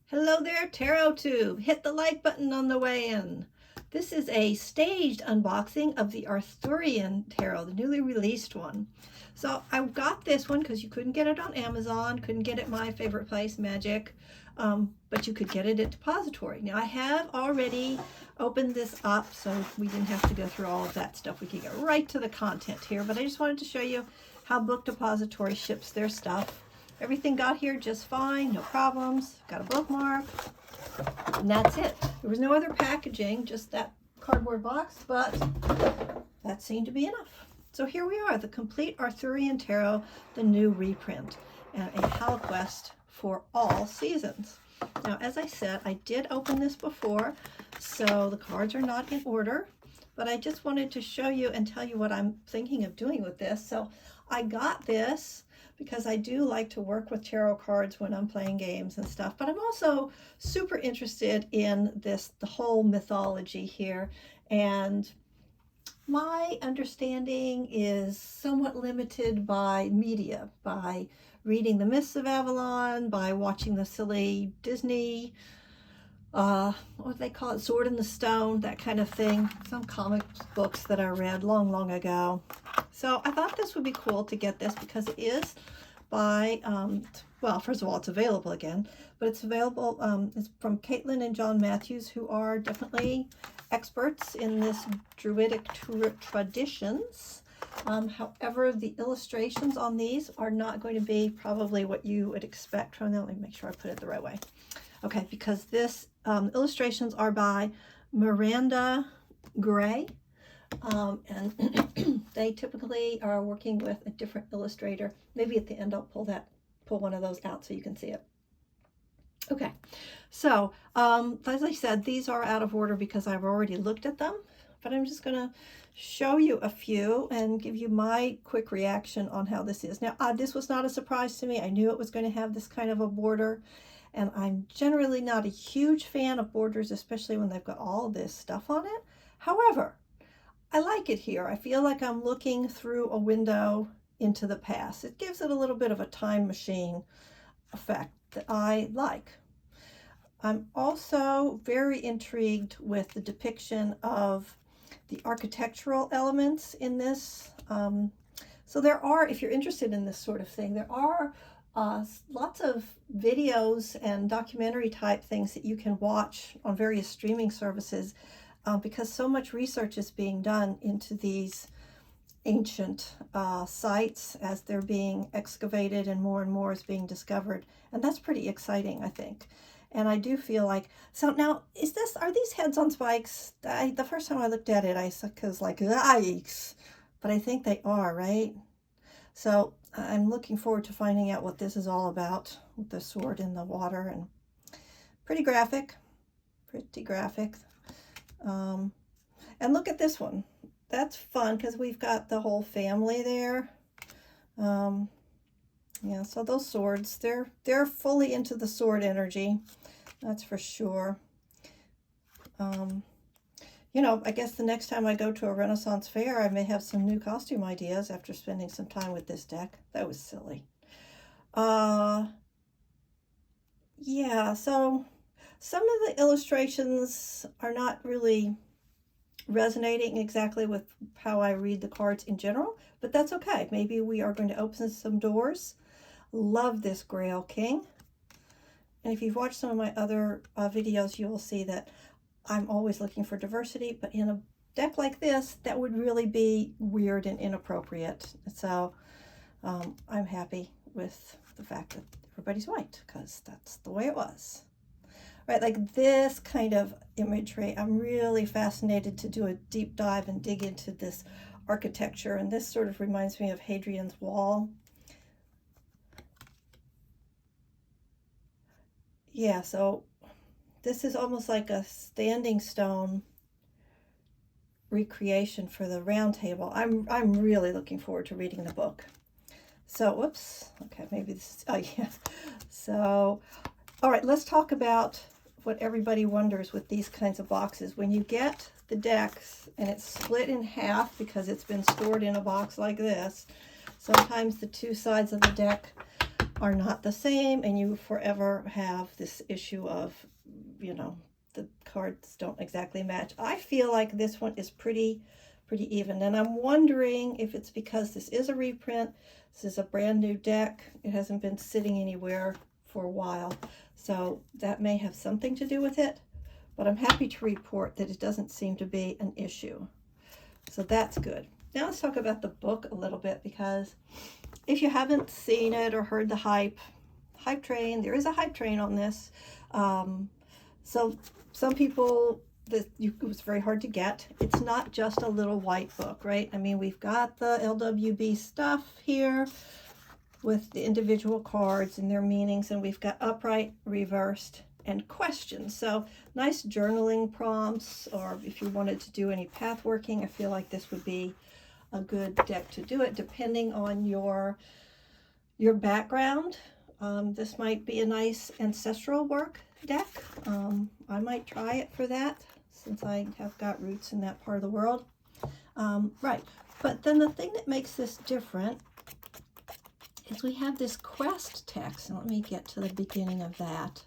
Hello there, Tarot Tube. Hit the like button on the way in. This is a staged unboxing of the Arthurian Tarot, the newly released one. So I got this one because you couldn't get it on Amazon, couldn't get it at my favorite place, Magic, but you could get it at Depository. Now I have already opened this up, so we didn't have to go through all of that stuff. We could get right to the content here, but I just wanted to show you how Book Depository ships their stuff. Everything got here just fine, no problems. Got a bookmark, and that's it. There was no other packaging, just that cardboard box, but that seemed to be enough. So here we are, the complete Arthurian Tarot, the new reprint, and a HowlQuest for all seasons. Now, as I said, I did open this before, so the cards are not in order, but I just wanted to show you and tell you what I'm thinking of doing with this. So I got this because I do like to work with tarot cards when I'm playing games and stuff, but I'm also super interested in the whole mythology here, and my understanding is somewhat limited by media, by reading the Myths of Avalon, by watching the silly Disney, what do they call it, Sword in the Stone, that kind of thing, some comic books that I read long ago. So I thought this would be cool to get this because it is by, well, first of all, it's available again, but it's available, it's from Caitlin and John Matthews, who are definitely experts in this Druidic traditions. However, the illustrations on these are not going to be probably what you would expect from them. Let me make sure I put it the right way. Okay, because this illustrations are by Miranda Gray, and they typically are working with a different illustrator. Maybe at the end I'll pull one of those out so you can see it. Okay, so as I said, these are out of order because I've already looked at them, but I'm just going to show you a few and give you my quick reaction on how this is. Now, this was not a surprise to me. I knew it was going to have this kind of a border, and I'm generally not a huge fan of borders, especially when they've got all this stuff on it. However, I like it here. I feel like I'm looking through a window into the past. It gives it a little bit of a time machine effect that I like. I'm also very intrigued with the depiction of the architectural elements in this. So there are, if you're interested in this sort of thing, there are lots of videos and documentary type things that you can watch on various streaming services because so much research is being done into these ancient sites as they're being excavated, and more is being discovered, and that's pretty exciting, I think. And I do feel like, so now are these heads on spikes? The first time I looked at it, I was like, yikes, but I think they are, right? So I'm looking forward to finding out what this is all about with the sword in the water, and pretty graphic. And look at this one. That's fun because we've got the whole family there. Yeah, so those swords, they're fully into the sword energy, that's for sure. You know, I guess the next time I go to a Renaissance fair, I may have some new costume ideas after spending some time with this deck. That was silly. Yeah, so some of the illustrations are not really resonating exactly with how I read the cards in general, but that's okay. Maybe we are going to open some doors. Love this Grail King. And if you've watched some of my other videos, you will see that I'm always looking for diversity, but in a deck like this, that would really be weird and inappropriate. So I'm happy with the fact that everybody's white, because that's the way it was. Right, like this kind of imagery, I'm really fascinated to do a deep dive and dig into this architecture, and this sort of reminds me of Hadrian's Wall. Yeah, so this is almost like a standing stone recreation for the round table. I'm really looking forward to reading the book. So, whoops, okay, maybe this is, oh yes. So, all right, let's talk about what everybody wonders with these kinds of boxes. When you get the decks and it's split in half because it's been stored in a box like this, sometimes the two sides of the deck are not the same, and you forever have this issue of, you know, the cards don't exactly match. I feel like this one is pretty even, and I'm wondering if it's because this is a reprint. This is a brand new deck. It hasn't been sitting anywhere for a while, so that may have something to do with it, but I'm happy to report that it doesn't seem to be an issue, so that's good. Now let's talk about the book a little bit, because if you haven't seen it or heard the hype train, there is a hype train on this. So some people, it was very hard to get. It's not just a little white book, right? I mean, we've got the LWB stuff here with the individual cards and their meanings, and we've got upright, reversed, and questions. So nice journaling prompts, or if you wanted to do any path working, I feel like this would be a good deck to do it, depending on your background. This might be a nice ancestral work deck. I might try it for that, since I have got roots in that part of the world. Right, but then the thing that makes this different is we have this quest text, and let me get to the beginning of that.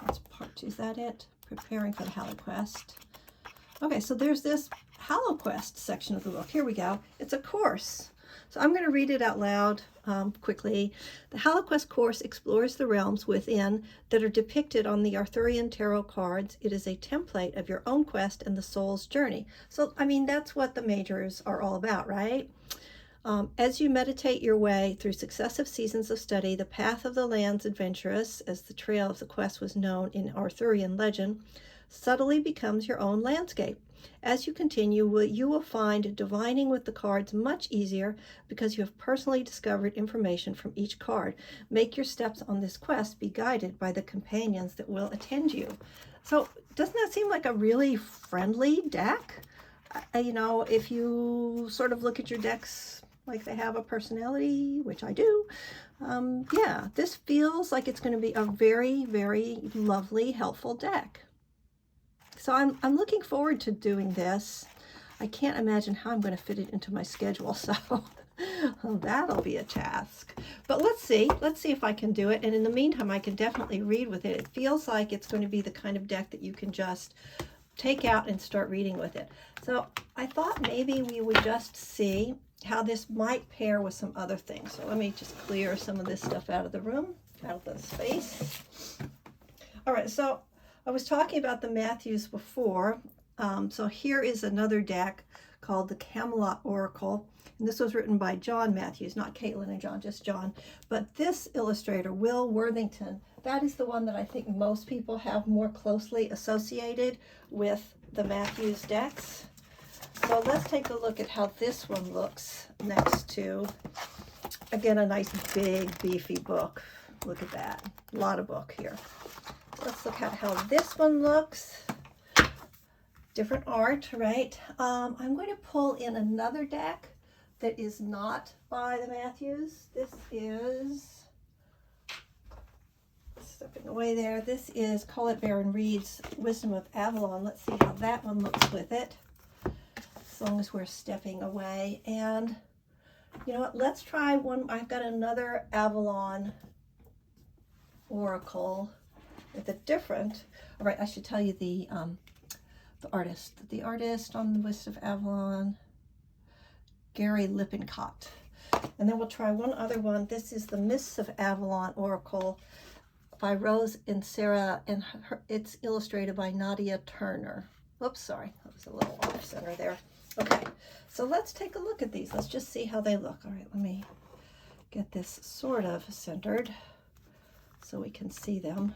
That's part 2. Is that it? Preparing for the HalloQuest. Okay, so there's this HalloQuest section of the book. Here we go. It's a course. So I'm going to read it out loud quickly. The HalloQuest course explores the realms within that are depicted on the Arthurian tarot cards. It is a template of your own quest and the soul's journey. So, I mean, that's what the majors are all about, right? As you meditate your way through successive seasons of study, the path of the land's adventurous, as the trail of the quest was known in Arthurian legend, subtly becomes your own landscape. As you continue, you will find divining with the cards much easier, because you have personally discovered information from each card. Make your steps on this quest be guided by the companions that will attend you. So doesn't that seem like a really friendly deck? You know, if you sort of look at your decks like they have a personality, which I do, yeah, this feels like it's going to be a very, very lovely, helpful deck. So I'm looking forward to doing this. I can't imagine how I'm going to fit it into my schedule, so that'll be a task. But let's see if I can do it. And in the meantime, I can definitely read with it. It feels like it's going to be the kind of deck that you can just take out and start reading with it. So I thought maybe we would just see how this might pair with some other things. So let me just clear some of this stuff out of the room, out of the space. All right, so I was talking about the Matthews before. So here is another deck called the Camelot Oracle. And this was written by John Matthews, not Caitlin and John, just John. But this illustrator, Will Worthington, that is the one that I think most people have more closely associated with the Matthews decks. So let's take a look at how this one looks next to, again, a nice big beefy book. Look at that, a lot of book here. Let's look at how this one looks. Different art, right? I'm going to pull in another deck that is not by the Matthews. This is, stepping away there, this is Colette Baron Reed's Wisdom of Avalon. Let's see how that one looks with it, as long as we're stepping away. And you know what, let's try one. I've got another Avalon Oracle with a different, all right, I should tell you the artist. The artist on the Mist of Avalon, Gary Lippincott. And then we'll try one other one. This is the Myths of Avalon Oracle by Rose and Sarah, and it's illustrated by Nadia Turner. Oops, sorry, that was a little off center there. Okay, so let's take a look at these. Let's just see how they look. All right, let me get this sort of centered so we can see them.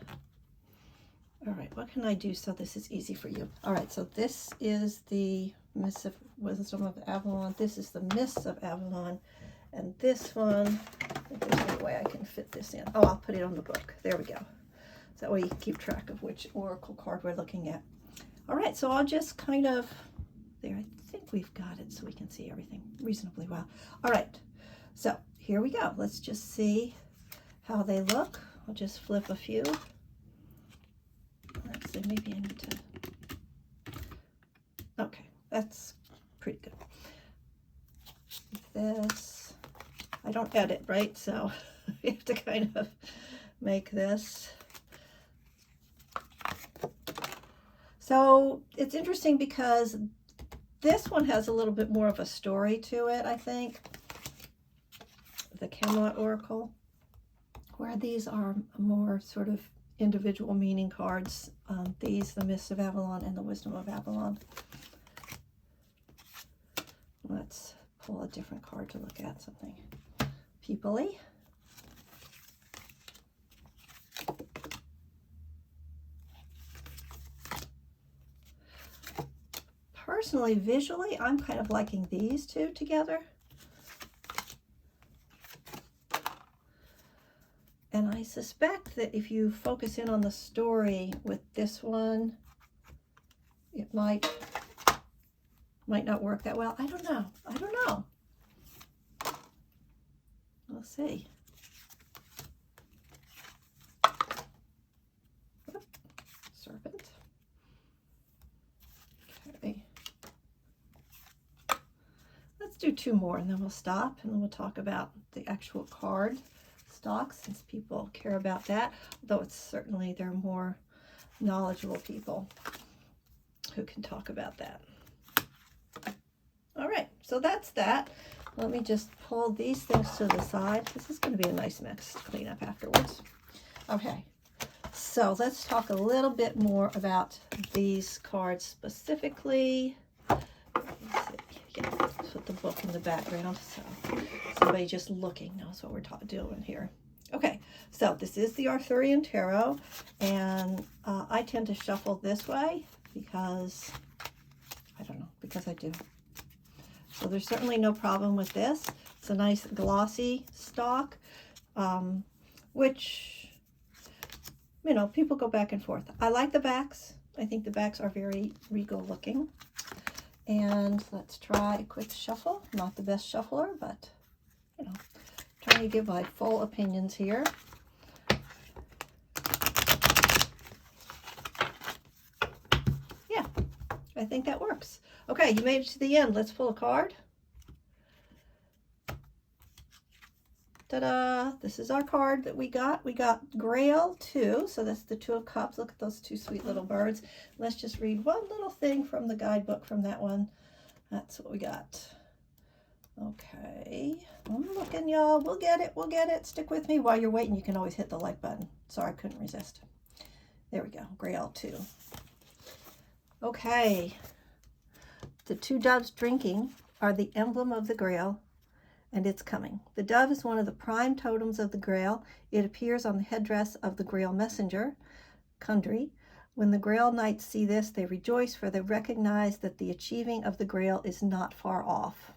All right, what can I do so this is easy for you? All right, so this is the Myths of Wisdom of Avalon. This is the Mists of Avalon. And this one, if there's any way I can fit this in. Oh, I'll put it on the book. There we go. So that way you can keep track of which oracle card we're looking at. All right, so I'll just kind of, there, I think we've got it so we can see everything reasonably well. All right, so here we go. Let's just see how they look. I'll just flip a few. Let's see, maybe I need to, okay, that's pretty good. This, I don't edit, right? So We have to kind of make this. So it's interesting because this one has a little bit more of a story to it, I think. The Camelot Oracle, where these are more sort of individual meaning cards. These, the Myths of Avalon and the Wisdom of Avalon. Let's pull a different card to look at, something people-y. Personally, visually, I'm kind of liking these two together. And I suspect that if you focus in on the story with this one, it might not work that well. I don't know. I don't know. We'll see. Oop, serpent. Okay. Let's do two more and then we'll stop and then we'll talk about the actual card stock, since people care about that, though it's certainly they're more knowledgeable people who can talk about that. All right, so that's that. Let me just pull these things to the side. This is going to be a nice mess to clean up afterwards. Okay, so let's talk a little bit more about these cards specifically. Yeah, put the book in the background so somebody just looking knows what we're doing here. Okay, so this is the Arthurian Tarot, and I tend to shuffle this way because, I don't know, because I do. So there's certainly no problem with this. It's a nice glossy stock, which, you know, people go back and forth. I like the backs. I think the backs are very regal looking. And let's try a quick shuffle. Not the best shuffler, but, you know, trying to give my full opinions here. Yeah, I think that works. Okay, you made it to the end. Let's pull a card. Ta-da! This is our card that we got. We got Grail 2, so that's the Two of Cups. Look at those two sweet little birds. Let's just read one little thing from the guidebook from that one. That's what we got. Okay, I'm looking, y'all. We'll get it. We'll get it. Stick with me. While you're waiting, you can always hit the like button. Sorry, I couldn't resist. There we go. Grail 2. Okay. The two doves drinking are the emblem of the Grail, and it's coming. The dove is one of the prime totems of the Grail. It appears on the headdress of the Grail messenger, Kundry. When the Grail Knights see this, they rejoice, for they recognize that the achieving of the Grail is not far off.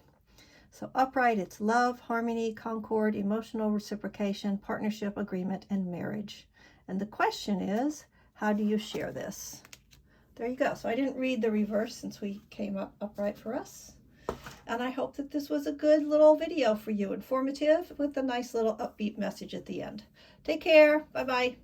So upright, it's love, harmony, concord, emotional reciprocation, partnership, agreement, and marriage. And the question is, how do you share this? There you go. So I didn't read the reverse since we came up upright for us. And I hope that this was a good little video for you, informative with a nice little upbeat message at the end. Take care. Bye-bye.